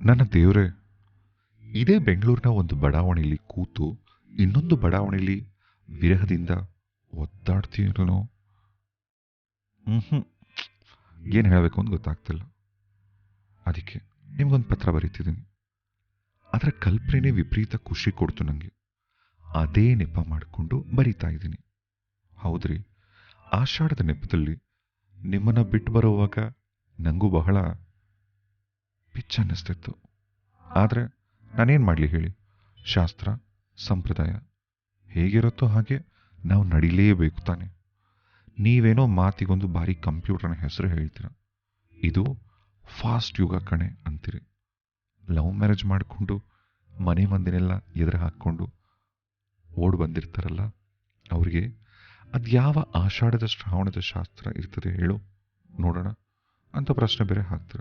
ನನ್ನ ದೇವ್ರೆ, ಇದೇ ಬೆಂಗಳೂರಿನ ಒಂದು ಬಡಾವಣೆಯಲ್ಲಿ ಕೂತು ಇನ್ನೊಂದು ಬಡಾವಣೆಯಲ್ಲಿ ವಿರಹದಿಂದ ಒದ್ದಾಡ್ತೀನೋ. ಏನು ಹೇಳಬೇಕು ಅಂತ ಗೊತ್ತಾಗ್ತಿಲ್ಲ. ಅದಕ್ಕೆ ನಿಮ್ಗೊಂದು ಪತ್ರ ಬರೀತಿದ್ದೀನಿ. ಅದರ ಕಲ್ಪನೆ ವಿಪರೀತ ಖುಷಿ ಕೊಡ್ತು ನನಗೆ. ಅದೇ ನೆಪ ಮಾಡಿಕೊಂಡು ಬರೀತಾ ಇದ್ದೀನಿ. ಹೌದ್ರಿ, ಆಷಾಢದ ನೆಪದಲ್ಲಿ ನಿಮ್ಮನ್ನು ಬಿಟ್ಟು ಬರೋವಾಗ ನನಗೂ ಬಹಳ ಪಿಚ್ಚ ಅನ್ನಿಸ್ತಿತ್ತು. ಆದರೆ ನಾನೇನು ಮಾಡಲಿ ಹೇಳಿ, ಶಾಸ್ತ್ರ ಸಂಪ್ರದಾಯ ಹೇಗಿರುತ್ತೋ ಹಾಗೆ ನಾವು ನಡಿಲೇಬೇಕು ತಾನೆ. ನೀವೇನೋ ಮಾತಿಗೊಂದು ಬಾರಿ ಕಂಪ್ಯೂಟರ್ನ ಹೆಸರು ಹೇಳ್ತೀರ, ಇದು ಫಾಸ್ಟ್ ಯುಗ ಕಣೆ ಅಂತೀರಿ. ಲವ್ ಮ್ಯಾರೇಜ್ ಮಾಡಿಕೊಂಡು ಮನೆ ಮಂದಿನೆಲ್ಲ ಎದುರು ಹಾಕ್ಕೊಂಡು ಓಡ್ ಬಂದಿರ್ತಾರಲ್ಲ, ಅವ್ರಿಗೆ ಅದು ಯಾವ ಆಷಾಢದ ಶ್ರಾವಣದ ಶಾಸ್ತ್ರ ಇರ್ತದೆ ಹೇಳು ನೋಡೋಣ ಅಂತ ಪ್ರಶ್ನೆ ಬೇರೆ ಹಾಕ್ತೀರ.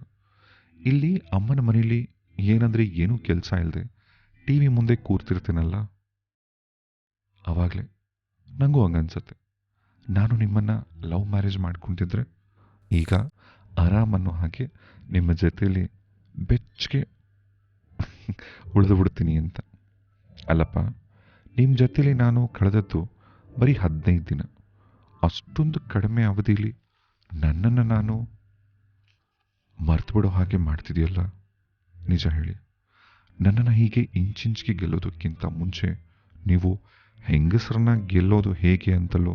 ಇಲ್ಲಿ ಅಮ್ಮನ ಮನೇಲಿ ಏನಂದ್ರೆ ಏನೂ ಕೆಲಸ ಇಲ್ಲದೆ ಟಿ ವಿ ಮುಂದೆ ಕೂರ್ತಿರ್ತೀನಲ್ಲ, ಆವಾಗಲೇ ನನಗೂ ಹಂಗನ್ಸತ್ತೆ. ನಾನು ನಿಮ್ಮನ್ನು ಲವ್ ಮ್ಯಾರೇಜ್ ಮಾಡ್ಕೊಂಡಿದ್ರೆ ಈಗ ಆರಾಮನ್ನೋ ಹಾಗೆ ನಿಮ್ಮ ಜೊತೆಯಲ್ಲಿ ಬೆಚ್ಚಗೆ ಉಳಿದು ಬಿಡ್ತೀನಿ ಅಂತ. ಅಲ್ಲಪ್ಪ, ನಿಮ್ಮ ಜೊತೆಲಿ ನಾನು ಕಳೆದದ್ದು ಬರೀ 15 ದಿನ. ಅಷ್ಟೊಂದು ಕಡಿಮೆ ಅವಧಿಲಿ ನನ್ನನ್ನು ನಾನು ಮರ್ತು ಬಿಡೋ ಹಾಗೆ ಮಾಡ್ತಿದೆಯಲ್ಲ. ನಿಜ ಹೇಳಿ, ನನ್ನನ್ನು ಹೀಗೆ ಇಂಚಿಂಚಿಗೆ ಗೆಲ್ಲೋದಕ್ಕಿಂತ ಮುಂಚೆ ನೀವು ಹೆಂಗಸರನ್ನ ಗೆಲ್ಲೋದು ಹೇಗೆ ಅಂತಲೋ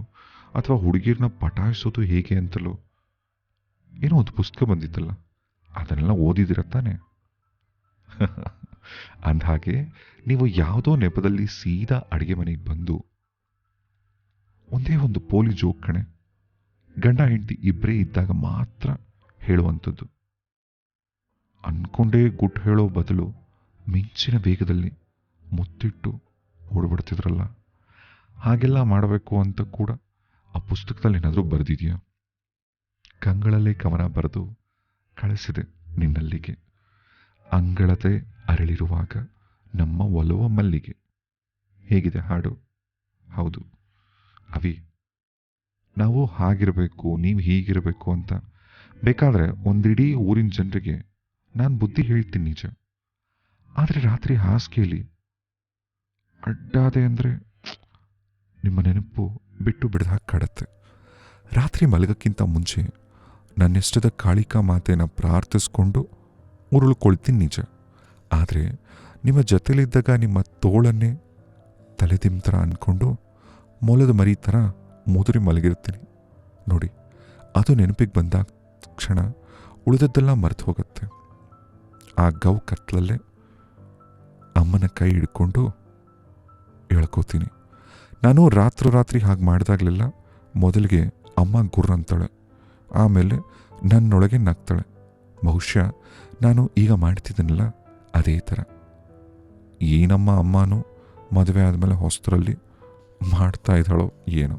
ಅಥವಾ ಹುಡುಗಿರನ್ನ ಪಟಾಯಿಸೋದು ಹೇಗೆ ಅಂತಲೋ ಏನೋ ಒಂದು ಪುಸ್ತಕ ಬಂದಿತ್ತಲ್ಲ, ಅದನ್ನೆಲ್ಲ ಓದಿದಿರ ತಾನೆ? ಅಂದಹಾಗೆ ನೀವು ಯಾವುದೋ ನೆಪದಲ್ಲಿ ಸೀದಾ ಅಡುಗೆ ಮನೆಗೆ ಬಂದು ಒಂದೇ ಒಂದು ಪೋಲಿ ಜೋಕ್ ಕಣೆ, ಗಂಡ ಹೆಂಡತಿ ಇಬ್ಬರೇ ಇದ್ದಾಗ ಮಾತ್ರ ಹೇಳುವಂಥದ್ದು. ಅನ್ಕೊಂಡೇ ಗುಟ್ಟು ಹೇಳೋ ಬದಲು ಮಿಂಚಿನ ವೇಗದಲ್ಲಿ ಮುತ್ತಿಟ್ಟು ಓಡ್ಬಿಡ್ತಿದ್ರಲ್ಲ, ಹಾಗೆಲ್ಲ ಮಾಡಬೇಕು ಅಂತ ಕೂಡ ಆ ಪುಸ್ತಕದಲ್ಲಿ ಏನಾದರೂ ಬರೆದಿದೆಯಾ? ಕಂಗಳಲ್ಲೇ ಕವನ ಬರೆದು ಕಳಿಸಿದೆ ನಿನ್ನಲ್ಲಿಗೆ, ಅಂಗಳತೆ ಅರಳಿರುವಾಗ ನಮ್ಮ ಒಲವ ಮಲ್ಲಿಗೆ. ಹೇಗಿದೆ ಹಾಡು? ಹೌದು ಅವಿ, ನಾವು ಹಾಗಿರಬೇಕು, ನೀವು ಹೀಗಿರಬೇಕು ಅಂತ ಬೇಕಾದರೆ ಒಂದಿಡೀ ಊರಿನ ಜನರಿಗೆ ನಾನು ಬುದ್ಧಿ ಹೇಳ್ತೀನಿ ನಿಜ. ಆದರೆ ರಾತ್ರಿ ಹಾಸಿಗೆಯಲ್ಲಿ ಅಡ್ಡಾದೆ ಅಂದರೆ ನಿಮ್ಮ ನೆನಪು ಬಿಟ್ಟು ಬಿಡದ ಕಾಡತ್ತೆ. ರಾತ್ರಿ ಮಲಗಕ್ಕಿಂತ ಮುಂಚೆ ನನ್ನಿಷ್ಟದ ಕಾಳಿಕಾ ಮಾತೆನ ಪ್ರಾರ್ಥಿಸ್ಕೊಂಡು ಉರುಳ್ಕೊಳ್ತೀನಿ ನಿಜ. ಆದರೆ ನಿಮ್ಮ ಜೊತೆಲಿದ್ದಾಗ ನಿಮ್ಮ ತೋಳನ್ನೇ ತಲೆದಿಮ್ ಥರ ಅಂದ್ಕೊಂಡು ಮೊಲದ ಮರಿ ಥರ ಮುದುರಿ ಮಲಗಿರ್ತೀನಿ ನೋಡಿ. ಅದು ನೆನಪಿಗೆ ಬಂದಾಗ ಕ್ಷಣ ಉಳಿದದ್ದೆಲ್ಲ ಮರೆತು ಹೋಗುತ್ತೆ. ಆ ಗೌ ಕತ್ಲಲ್ಲೇ ಅಮ್ಮನ ಕೈ ಹಿಡ್ಕೊಂಡು ಹೇಳ್ಕೋತೀನಿ. ನಾನು ರಾತ್ರಿ ಹಾಗೆ ಮಾಡಿದಾಗಲೆಲ್ಲ ಮೊದಲಿಗೆ ಅಮ್ಮ ಗುರ್ರ ಅಂತಾಳೆ, ಆಮೇಲೆ ನನ್ನೊಳಗೆ ನಗ್ತಾಳೆ. ಬಹುಶಃ ನಾನು ಈಗ ಮಾಡ್ತಿದ್ದೀನಲ್ಲ ಅದೇ ಥರ. ಏನಮ್ಮ ಅಮ್ಮನೂ ಮದುವೆ ಆದಮೇಲೆ ಹೊಸದರಲ್ಲಿ ಮಾಡ್ತಾ ಇದ್ದಾಳೋ ಏನೋ.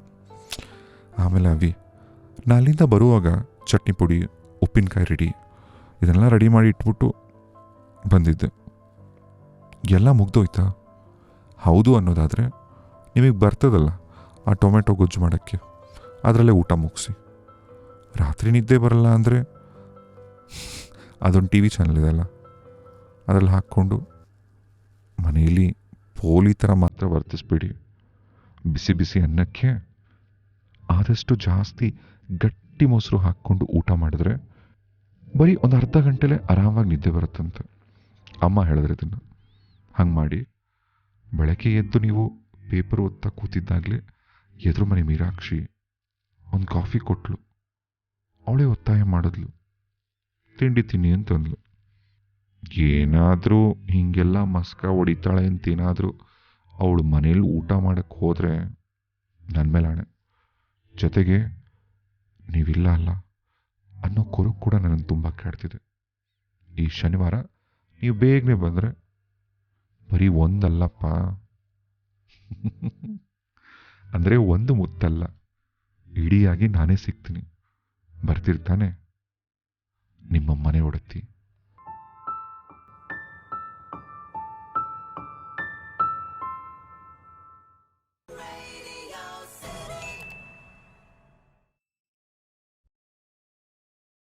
ಆಮೇಲೆ ಅವಿ, ನಾ ಅಲ್ಲಿಂದ ಬರುವಾಗ ಚಟ್ನಿ ಪುಡಿ, ಉಪ್ಪಿನಕಾಯಿ ರೆಡಿ, ಇದನ್ನೆಲ್ಲ ರೆಡಿ ಮಾಡಿ ಇಟ್ಬಿಟ್ಟು ಬಂದಿದ್ದೆ. ಎಲ್ಲ ಮುಗ್ದೋಯ್ತಾ? ಹೌದು ಅನ್ನೋದಾದರೆ ನಿಮಗೆ ಬರ್ತದಲ್ಲ ಆ ಟೊಮೆಟೊ ಗೊಜ್ಜು ಮಾಡೋಕ್ಕೆ, ಅದರಲ್ಲೇ ಊಟ ಮುಗಿಸಿ. ರಾತ್ರಿ ನಿದ್ದೆ ಬರಲ್ಲ ಅಂದರೆ ಅದೊಂದು TV ಚಾನಲ್ ಇದೆಯಲ್ಲ, ಅದರಲ್ಲಿ ಹಾಕ್ಕೊಂಡು ಮನೆಯಲ್ಲಿ ಪೋಲಿ ಥರ ಮಾತ್ರ ವರ್ತಿಸ್ಬೇಡಿ. ಬಿಸಿ ಬಿಸಿ ಅನ್ನಕ್ಕೆ ಆದಷ್ಟು ಜಾಸ್ತಿ ಗಟ್ಟಿ ಮೊಸರು ಹಾಕ್ಕೊಂಡು ಊಟ ಮಾಡಿದ್ರೆ ಬರೀ ಒಂದು ಅರ್ಧ ಗಂಟೆಲೇ ಆರಾಮಾಗಿ ನಿದ್ದೆ ಬರುತ್ತಂತೆ. ಅಮ್ಮ ಹೇಳಿದ್ರೆ ಇದನ್ನು ಹಂಗೆ ಮಾಡಿ. ಬೆಳಗ್ಗೆ ಎದ್ದು ನೀವು ಪೇಪರ್ ಓದ್ತಾ ಕೂತಿದ್ದಾಗಲೇ ಎದುರು ಮನೆ ಮೀರಾಕ್ಷಿ ಒಂದು ಕಾಫಿ ಕೊಟ್ಲು. ಅವಳೇ ಒತ್ತಾಯ ಮಾಡಿದ್ಲು, ತಿಂಡಿ ತಿನ್ನಿ ಅಂತಂದ್ಲು. ಏನಾದರೂ ಹೀಗೆಲ್ಲ ಮಸ್ಕ ಹೊಡಿತಾಳೆ ಅಂತೇನಾದರೂ ಅವಳು ಮನೇಲಿ ಊಟ ಮಾಡೋಕ್ಕೆ ಹೋದರೆ ನನ್ನ ಮೇಲೆ ಆಣೆ. ಜೊತೆಗೆ ನೀವಿಲ್ಲ ಅಲ್ಲ ಅನ್ನೋ ಕೊರು ಕೂಡ ನನ್ನನ್ನು ತುಂಬ ಕಾಡ್ತಿದೆ. ಈ ಶನಿವಾರ ನೀವು ಬೇಗನೆ ಬಂದರೆ ಬರೀ ಒಂದಲ್ಲಪ್ಪ, ಅಂದರೆ ಒಂದು ಮುತ್ತಲ್ಲ, ಇಡಿಯಾಗಿ ನಾನೇ ಸಿಗ್ತೀನಿ. ಬರ್ತಿರ್ತಾನೆ ನಿಮ್ಮ ಮನೆ ಒಡತಿ.